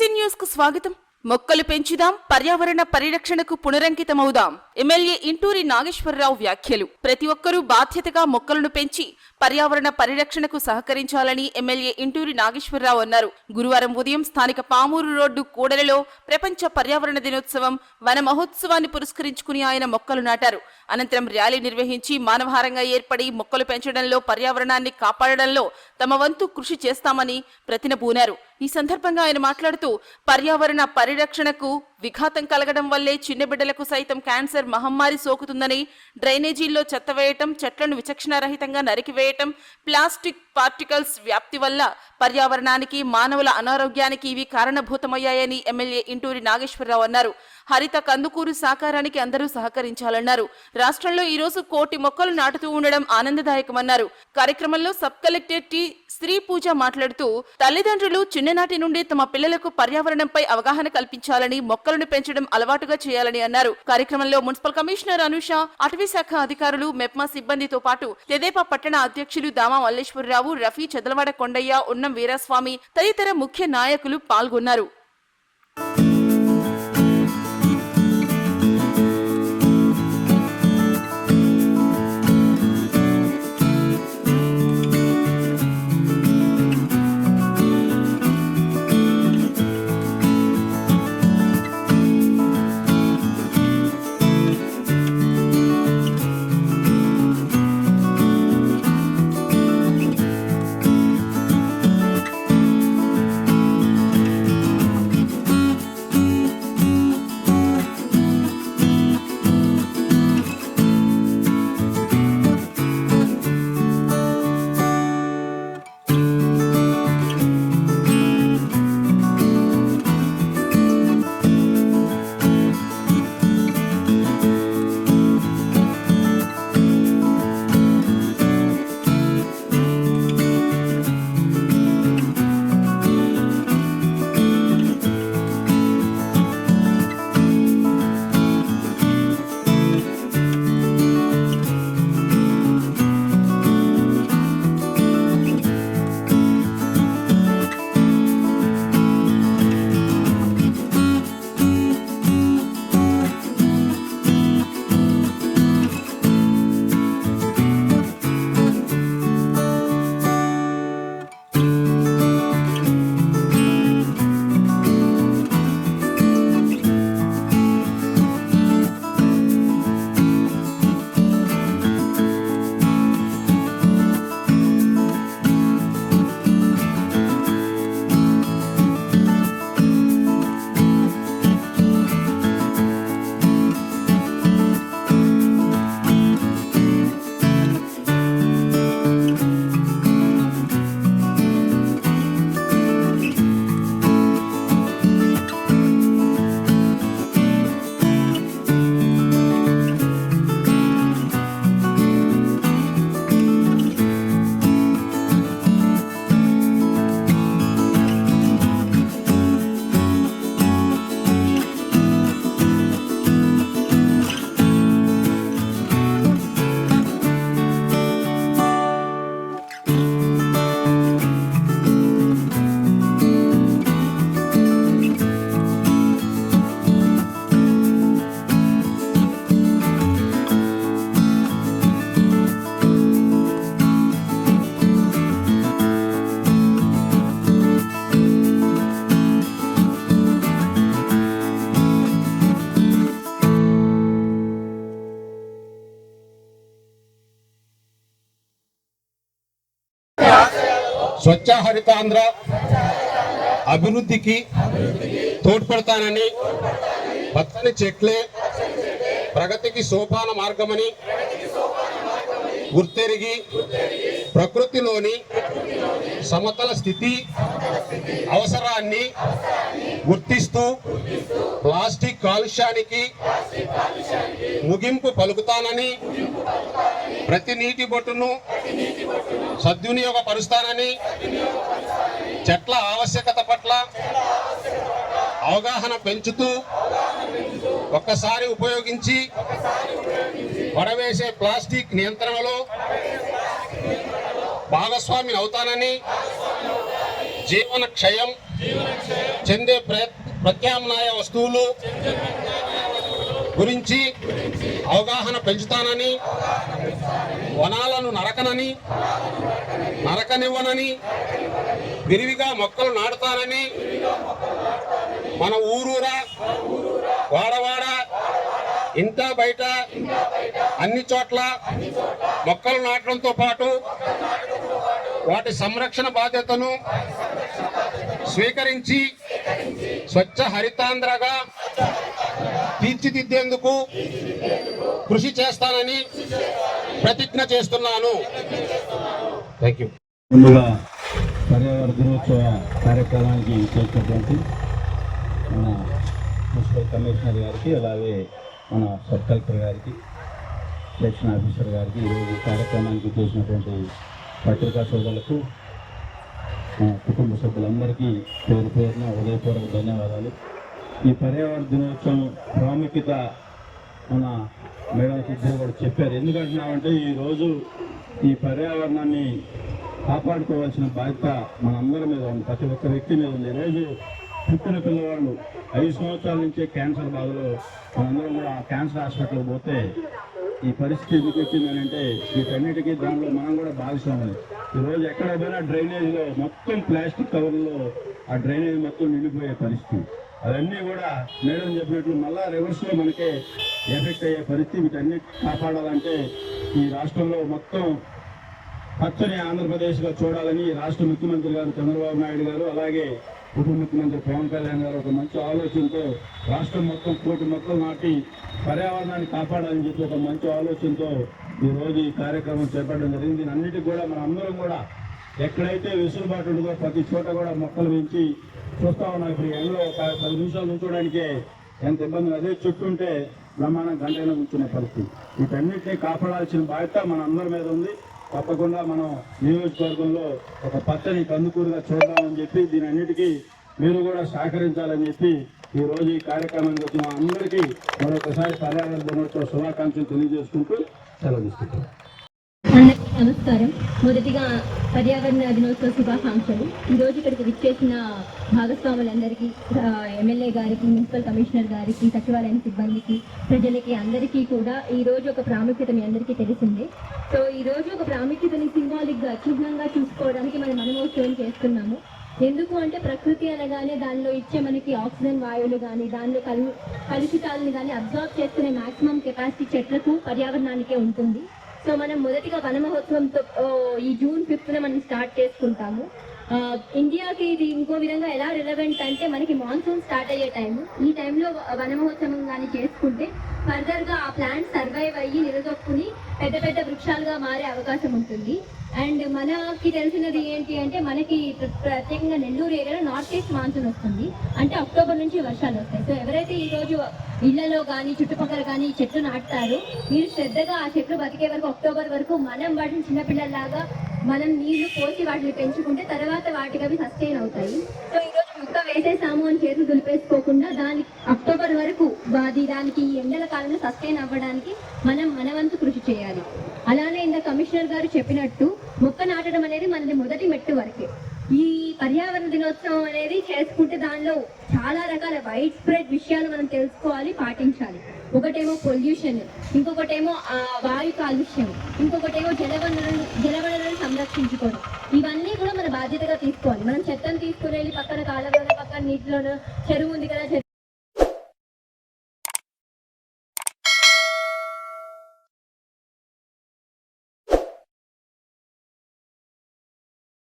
BC news కు స్వాగతం. మొక్కలు పెంచుదాం, పర్యావరణ పరిరక్షణకు పునరంకితమవుదాం. ఎమ్మెల్యే ఇంటూరి నాగేశ్వరరావు వ్యాఖ్యలు. ప్రతి ఒక్కరూ బాధ్యతగా మొక్కలను పెంచి పర్యావరణ పరిరక్షణకు సహకరించాలని ఎమ్మెల్యే ఇంటూరి నాగేశ్వరరావు అన్నారు. గురువారం ఉదయం స్థానిక పామూరు రోడ్డు కూడలిలో ప్రపంచ పర్యావరణ దినోత్సవం వన మహోత్సవాన్ని పురస్కరించుకుని ఆయన మొక్కలు నాటారు. అనంతరం ర్యాలీ నిర్వహించి మానవహారంగా ఏర్పడి మొక్కలు పెంచడంలో, పర్యావరణాన్ని కాపాడడంలో తమ వంతు కృషి చేస్తామని ప్రతినబూనారు. ఈ సందర్భంగా ఆయన మాట్లాడుతూ పర్యావరణ పరిరక్షణకు విఘాతం కలగడం వల్లే చిన్న బిడ్డలకు సైతం క్యాన్సర్ మహమ్మారి సోకుతుందని, డ్రైనేజీల్లో చెత్త వేయటం, చెట్లను విచక్షణారహితంగా నరికివేయటం, ప్లాస్టిక్ పార్టికల్స్ వ్యాప్తి వల్ల పర్యావరణానికి, మానవుల అనారోగ్యానికి ఇవి కారణభూతమయ్యాయని ఎమ్మెల్యే ఇంటూరి నాగేశ్వరరావు అన్నారు. హరిత కందుకూరు సాకారానికి అందరూ సహకరించాలన్నారు. రాష్ట్రంలో ఈ రోజు 1 కోటి మొక్కలు నాటుతూ ఉండడం ఆనందదాయకమన్నారు. కార్యక్రమంలో సబ్ కలెక్టర్ టి శ్రీ పూజ మాట్లాడుతూ తల్లిదండ్రులు చిన్ననాటి నుండి తమ పిల్లలకు పర్యావరణంపై అవగాహన కల్పించాలని, మొక్కలను పెంచడం అలవాటుగా చేయాలని అన్నారు. కార్యక్రమంలో మున్సిపల్ కమిషనర్ అనుష, అటవీ శాఖ అధికారులు, మెప్మా సిబ్బందితో పాటు తెదేపా పట్టణ అధ్యక్షులు దామా మల్లేశ్వరరావు, రఫీ, చెదలవాడ కొండయ్య, ఉన్నం వీరాస్వామి తదితర ముఖ్య నాయకులు పాల్గొన్నారు. స్వచ్ఛ హరితాంధ్ర అభివృద్ధికి తోడ్పడతానని, పచ్చని చెట్లే ప్రగతికి సోపాన మార్గమని గుర్తెరిగి ప్రకృతిలోని సమతల స్థితి అవసరాన్ని గుర్తిస్తూ ప్లాస్టిక్ కాలుష్యానికి ముగింపు పలుకుతానని, ప్రతి నీటి బొట్టును సద్వినియోగపరుస్తానని, చెట్ల ఆవశ్యకత పట్ల అవగాహన పెంచుతూ ఒక్కసారి ఉపయోగించి పడవేసే ప్లాస్టిక్ నియంత్రణలో భాగస్వామి అవుతానని, జీవన క్షయం చెందే ప్రత్యామ్నాయ వస్తువులు గురించి అవగాహన పెంచుతానని, వనాలను నరకనివ్వనని, విరివిగా మొక్కలు నాటుతానని, మన ఊరూరా వాడవాడ ఇంట బయట అన్ని చోట్ల మొక్కలు నాటడంతో పాటు వాటి సంరక్షణ బాధ్యతను స్వీకరించి స్వచ్ఛ హరితాంధ్రగా తీర్చిదిద్దేందుకు కృషి చేస్తానని ప్రతిజ్ఞ చేస్తున్నాను. Thank you. ముందుగా పర్యావరణ దినోత్సవ కార్యక్రమానికి చేసినటువంటి మన మున్సిపల్ కమిషనర్ గారికి, అలాగే మన సబ్ కలెక్టర్ గారికి, సెక్షన్ ఆఫీసర్ గారికి, ఈరోజు కార్యక్రమానికి చేసినటువంటి పత్రికా సోదరులకు, కుటుంబ సభ్యులందరికీ పేరు పేరున హృదయపూర్వక ధన్యవాదాలు. ఈ పర్యావరణ దినోత్సవం ప్రాముఖ్యత మన మేడం ఇద్దరు కూడా చెప్పారు. ఎందుకంటున్నామంటే ఈరోజు ఈ పర్యావరణాన్ని కాపాడుకోవాల్సిన బాధ్యత మనందరి మీద ఉంది, ప్రతి ఒక్క వ్యక్తి మీద ఉంది. ఈరోజు పుట్టిన పిల్లవాళ్ళు 5 సంవత్సరాల నుంచే క్యాన్సర్ బాధలో మనందరం కూడా క్యాన్సర్ హాస్పిటల్కి పోతే ఈ పరిస్థితి ఎందుకు వచ్చిందని అంటే వీటన్నిటికీ దానిలో మనం కూడా భాగస్వామి. ఈరోజు ఎక్కడ పోయినా డ్రైనేజ్లో మొత్తం ప్లాస్టిక్ కవర్లో ఆ డ్రైనేజ్ మొత్తం నిండిపోయే పరిస్థితి. అవన్నీ కూడా మేడం చెప్పినట్లు మళ్ళా రివర్స్లో మనకే ఎఫెక్ట్ అయ్యే పరిస్థితి. వీటన్నిటి కాపాడాలంటే ఈ రాష్ట్రంలో మొత్తం పచ్చని ఆంధ్రప్రదేశ్గా చూడాలని రాష్ట్ర ముఖ్యమంత్రి గారు చంద్రబాబు నాయుడు గారు, అలాగే ఉప ముఖ్యమంత్రి పవన్ కళ్యాణ్ గారు ఒక మంచి ఆలోచనతో రాష్ట్రం మొత్తం 1 కోటి మొక్కలు నాటి పర్యావరణాన్ని కాపాడాలని చెప్పి ఒక మంచి ఆలోచనతో ఈరోజు ఈ కార్యక్రమం చేపట్టడం జరిగింది. దీని అన్నిటికీ కూడా మన అందరం కూడా ఎక్కడైతే వెసులుబాటు ఉంటుందో ప్రతి చోట కూడా మొక్కలు పెంచి చూస్తా ఉన్నాం. ఇప్పుడు ఎండలో ఒక 10 నిమిషాలు ఉంచడానికే ఎంత ఇబ్బంది, అదే చుట్టూ ఉంటే బ్రహ్మాండం గంటైనా ఉంచుకునే పరిస్థితి. వీటన్నిటినీ కాపాడాల్సిన బాధ్యత మన అందరి మీద ఉంది. తప్పకుండా మనం నియోజకవర్గంలో ఒక పచ్చని కందుకూరుగా చూద్దామని చెప్పి దీని అన్నిటికీ మీరు కూడా సహకరించాలని చెప్పి ఈరోజు ఈ కార్యక్రమానికి వచ్చిన అందరికీ మరొకసారి పర్యావరణ దినోత్సవ శుభాకాంక్షలు తెలియజేసుకుంటూ సెలవు తీసుకుంటాం. అందరికీ నమస్కారం. మొదటిగా పర్యావరణ దినోత్సవ శుభాకాంక్షలు. ఈరోజు ఇక్కడికి విచ్చేసిన భాగస్వాములందరికీ, ఎమ్మెల్యే గారికి, మున్సిపల్ కమిషనర్ గారికి, సచివాలయం సిబ్బందికి, ప్రజలకి అందరికీ కూడా ఈరోజు ఒక ప్రాముఖ్యత మీ అందరికీ తెలిసిందే. సో ఈరోజు ఒక ప్రాముఖ్యతని సింబాలిక్గా, చిహ్నంగా చూసుకోవడానికి మనం వనమహోత్సవం చేస్తున్నాము. ఎందుకు అంటే ప్రకృతి అనగానే దానిలో ఇచ్చే మనకి ఆక్సిజన్ వాయువులు కానీ, దానిలో కలుషితాలను కానీ అబ్జర్వ్ చేసుకునే మాక్సిమం కెపాసిటీ చెట్లకు, పర్యావరణానికే ఉంటుంది. సో మనం మొదటిగా వన మహోత్సవంతో ఈ జూన్ 5న మనం స్టార్ట్ చేసుకుంటాము. ఇండియాకి ఇది ఇంకో విధంగా ఎలా రిలవెంట్ అంటే మనకి మాన్సూన్ స్టార్ట్ అయ్యే టైము. ఈ టైంలో వన మహోత్సవం కానీ చేసుకుంటే ఫర్దర్గా ఆ ప్లాంట్ సర్వైవ్ అయ్యి నిలదొక్కుని పెద్ద పెద్ద వృక్షాలుగా మారే అవకాశం ఉంటుంది. అండ్ మనకి తెలిసినది ఏంటి అంటే మనకి ప్రత్యేకంగా నెల్లూరు ఏరియాలో నార్త్ ఈస్ట్ మాన్సూన్ వస్తుంది, అంటే అక్టోబర్ నుంచి వర్షాలు వస్తాయి. సో ఎవరైతే ఈరోజు ఇళ్లలో కానీ చుట్టుపక్కల కానీ చెట్లు నాటుతారో మీరు శ్రద్ధగా ఆ చెట్లు బతికే వరకు, అక్టోబర్ వరకు మనం వాటిని చిన్నపిల్లల్లాగా మనం నీళ్లు పోసి వాటిని పెంచుకుంటే తర్వాత వాటికి అవి సస్టైన్ అవుతాయి. సో ఈరోజు మొక్క వేసేసాము అని చేతులు దులిపేసుకోకుండా దానికి అక్టోబర్ వరకు దానికి ఎండల కాలంలో సస్టైన్ అవ్వడానికి మన వంతు కృషి చేయాలి. అలానే ఇంత కమిషనర్ గారు చెప్పినట్టు మొక్క నాటడం అనేది మనది మొదటి మెట్టు వరకే. ఈ పర్యావరణ దినోత్సవం అనేది చేసుకుంటే దానిలో చాలా రకాల వైడ్ స్ప్రెడ్ విషయాలు మనం తెలుసుకోవాలి, పాటించాలి. ఒకటేమో పొల్యూషన్, ఇంకొకటేమో వాయు కాలుష్యం, ఇంకొకటేమో జలవనరులను సంరక్షించుకోవడం. ఇవన్నీ కూడా మన బాధ్యతగా తీసుకోవాలి. మనం చెత్తను తీసుకుని వెళ్ళి పక్కన కాలంలోనో, పక్కన నీటిలోనో, చెరువు ఉంది కదా